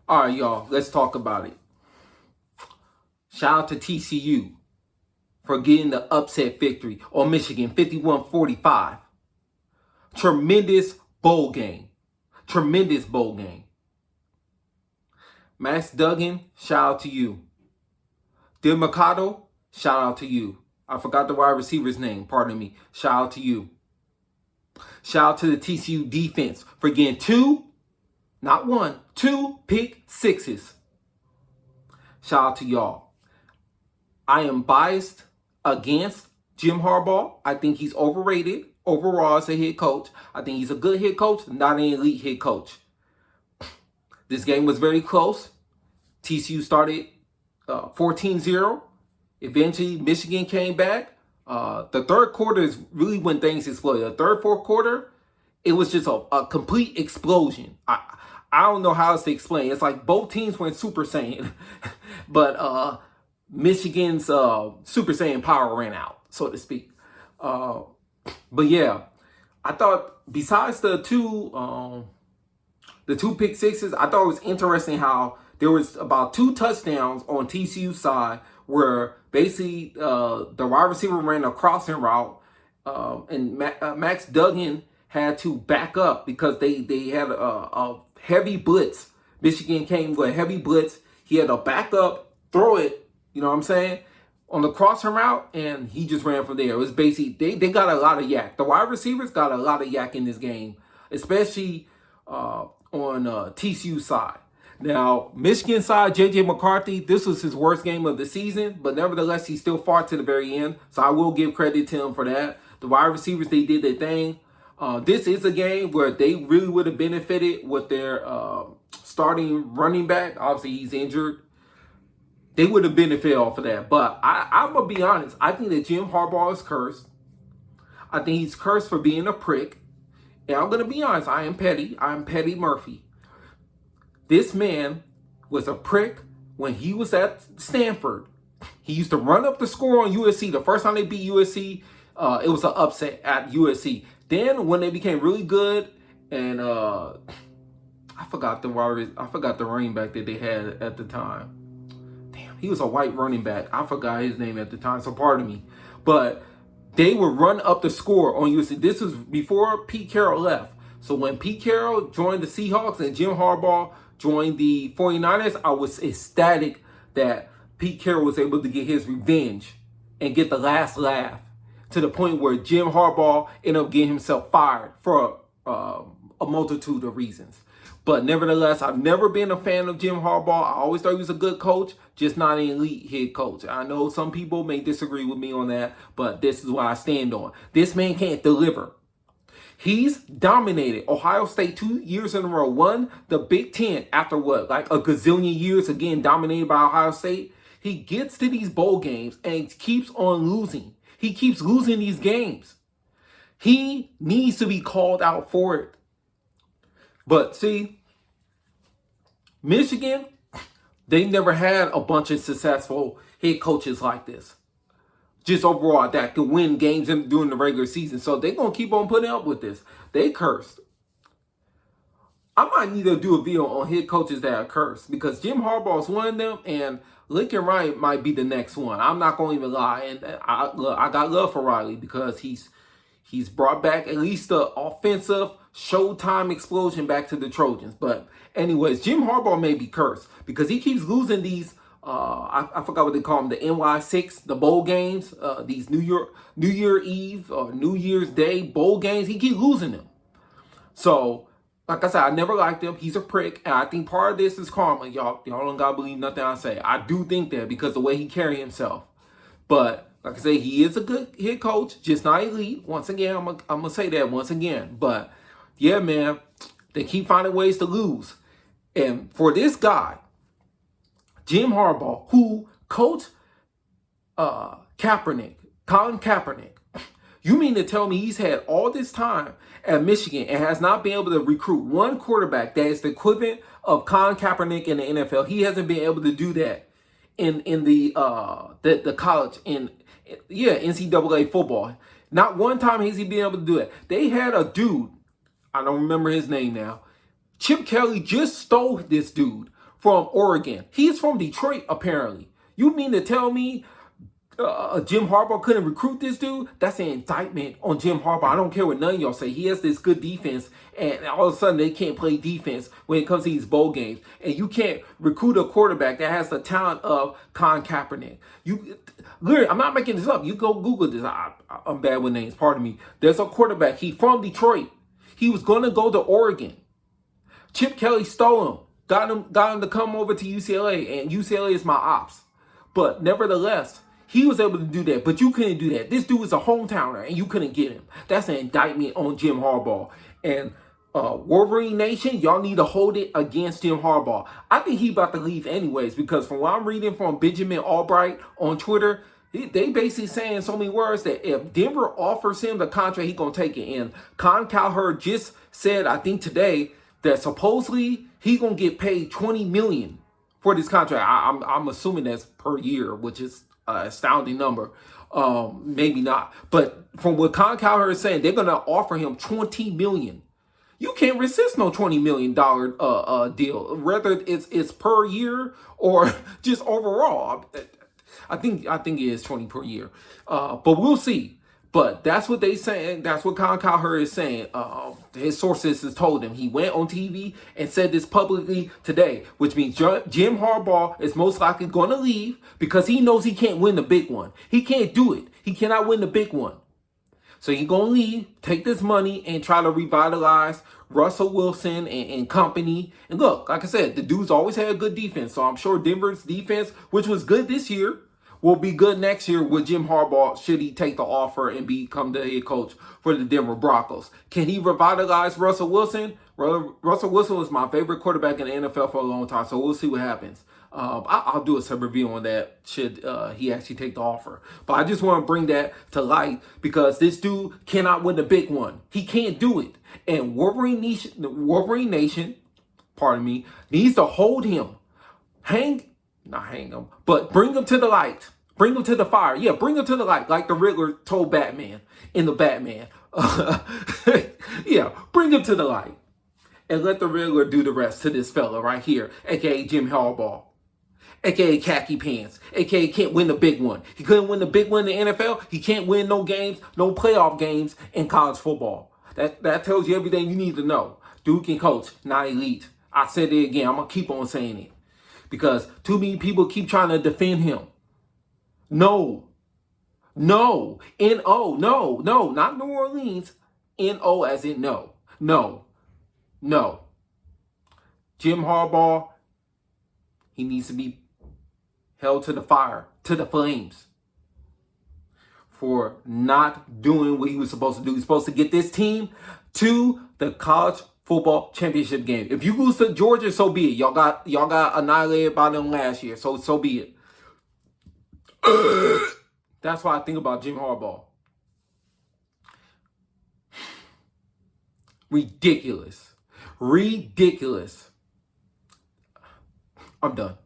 All right, y'all, let's talk about it. Shout out to TCU for getting the upset victory on Michigan, 51-45. Tremendous bowl game. Tremendous bowl game. Max Duggan, shout out to you. Del Mercado, shout out to you. I forgot the wide receiver's name, pardon me. Shout out to you. Shout out to the TCU defense for getting two pick sixes. Shout out to y'all. I am biased against Jim Harbaugh. I think he's overrated overall as a head coach. I think he's a good head coach, not an elite head coach. This game was very close. TCU started 14-0. Eventually, Michigan came back. The third quarter is really when things exploded. The third, fourth quarter, it was just a complete explosion. I don't know how else to explain. It's like both teams went Super Saiyan. But Michigan's Super Saiyan power ran out, so to speak. But yeah, I thought besides the two pick sixes, I thought it was interesting how there was about 2 touchdowns on TCU side where basically the wide receiver ran a crossing route and Max Duggan had to back up because they had a heavy blitz. Michigan came with a heavy blitz. He had to back up, throw it, you know what I'm saying, on the crossing route, and he just ran from there. It was basically, they got a lot of yak. The wide receivers got a lot of yak in this game, especially on TCU side. Now, Michigan side, J.J. McCarthy, this was his worst game of the season, but nevertheless, he still fought to the very end, so I will give credit to him for that. The wide receivers, they did their thing. This is a game where they really would have benefited with their starting running back. Obviously, he's injured. They would have benefited off of that. But I'm going to be honest. I think that Jim Harbaugh is cursed. I think he's cursed for being a prick. And I'm going to be honest. I am petty. I'm Petty Murphy. This man was a prick when he was at Stanford. He used to run up the score on USC. The first time they beat USC, it was an upset at USC. Then when they became really good, and I forgot the running back that they had at the time. Damn, he was a white running back. I forgot his name at the time, so pardon me. But they would run up the score on USC. This was before Pete Carroll left. So when Pete Carroll joined the Seahawks and Jim Harbaugh joined the 49ers, I was ecstatic that Pete Carroll was able to get his revenge and get the last laugh, to the point where Jim Harbaugh ended up getting himself fired for a multitude of reasons. But nevertheless, I've never been a fan of Jim Harbaugh. I always thought he was a good coach, just not an elite head coach. I know some people may disagree with me on that, but this is what I stand on. This man can't deliver. He's dominated Ohio State 2 years in a row. Won the Big Ten after what, like a gazillion years, again dominated by Ohio State. He gets to these bowl games and keeps on losing. He keeps losing these games. He needs to be called out for it. But see, Michigan, they never had a bunch of successful head coaches like this. Just overall, that could win games during the regular season. So they're going to keep on putting up with this. They cursed. I might need to do a video on head coaches that are cursed, because Jim Harbaugh is one of them, and Lincoln Riley might be the next one. I'm not going to even lie. And I got love for Riley because he's brought back at least the offensive Showtime explosion back to the Trojans. But anyways, Jim Harbaugh may be cursed because he keeps losing these, I forgot what they call them, the NY6, the bowl games, these New Year Eve or New Year's Day bowl games. He keeps losing them. So, like I said, I never liked him. He's a prick. And I think part of this is karma. Y'all don't gotta believe nothing I say. I do think that because the way he carry himself. But like I say, he is a good head coach, just not elite. Once again, I'm gonna say that once again. But yeah, man, they keep finding ways to lose. And for this guy, Jim Harbaugh, who coached Colin Kaepernick, you mean to tell me he's had all this time at Michigan and has not been able to recruit one quarterback that is the equivalent of Colin Kaepernick in the NFL? He hasn't been able to do that in the college NCAA football. Not one time has he been able to do it. They had a dude, I don't remember his name now. Chip Kelly just stole this dude from Oregon. He's from Detroit, apparently. You mean to tell me Jim Harbaugh couldn't recruit this dude? That's an indictment on Jim Harbaugh. I don't care what none of y'all say. He has this good defense, and all of a sudden they can't play defense when it comes to these bowl games. And you can't recruit a quarterback that has the talent of Colin Kaepernick. Literally, I'm not making this up. You go Google this. I'm bad with names. Pardon me. There's a quarterback. He's from Detroit. He was going to go to Oregon. Chip Kelly stole him. Got him to come over to UCLA, and UCLA is my ops. But nevertheless, he was able to do that, but you couldn't do that. This dude is a hometowner, and you couldn't get him. That's an indictment on Jim Harbaugh. And Wolverine Nation, y'all need to hold it against Jim Harbaugh. I think he about to leave anyways, because from what I'm reading from Benjamin Albright on Twitter, they basically saying so many words that if Denver offers him the contract, he's going to take it. And Con Cowherd just said, I think today, that supposedly he's going to get paid $20 million for this contract. I'm assuming that's per year, which is an astounding number. Maybe not. But from what Con Cowherd is saying, they're going to offer him $20 million. You can't resist no $20 million deal, whether it's per year or just overall. I think it is 20 per year. But we'll see. But that's what they saying. That's what Colin Cowherd is saying. His sources has told him. He went on TV and said this publicly today, which means Jim Harbaugh is most likely going to leave because he knows he can't win the big one. He can't do it. He cannot win the big one. So he's going to leave, take this money, and try to revitalize Russell Wilson and company. And look, like I said, the dude's always had a good defense. So I'm sure Denver's defense, which was good this year, will be good next year with Jim Harbaugh should he take the offer and become the head coach for the Denver Broncos. Can he revitalize Russell Wilson? Russell Wilson was my favorite quarterback in the NFL for a long time, so we'll see what happens. I'll do a separate review on that should he actually take the offer. But I just want to bring that to light because this dude cannot win the big one. He can't do it. And Wolverine Nation, pardon me, needs to hold him. Not hang him, but bring him to the light. Bring him to the fire. Yeah, bring him to the light, like the Riddler told Batman in the Batman. Yeah, bring him to the light. And let the Riddler do the rest to this fella right here, a.k.a. Jim Harbaugh, a.k.a. Khaki Pants, a.k.a. can't win the big one. He couldn't win the big one in the NFL. He can't win no games, no playoff games in college football. That tells you everything you need to know. Dude can coach, not elite. I said it again. I'm going to keep on saying it. Because too many people keep trying to defend him. No. N-O. No. Not New Orleans. N-O as in no. No. Jim Harbaugh, he needs to be held to the fire, to the flames, for not doing what he was supposed to do. He's supposed to get this team to the college football championship game. If you lose to Georgia, so be it. Y'all got annihilated by them last year, so be it. That's what I think about Jim Harbaugh. Ridiculous. I'm done.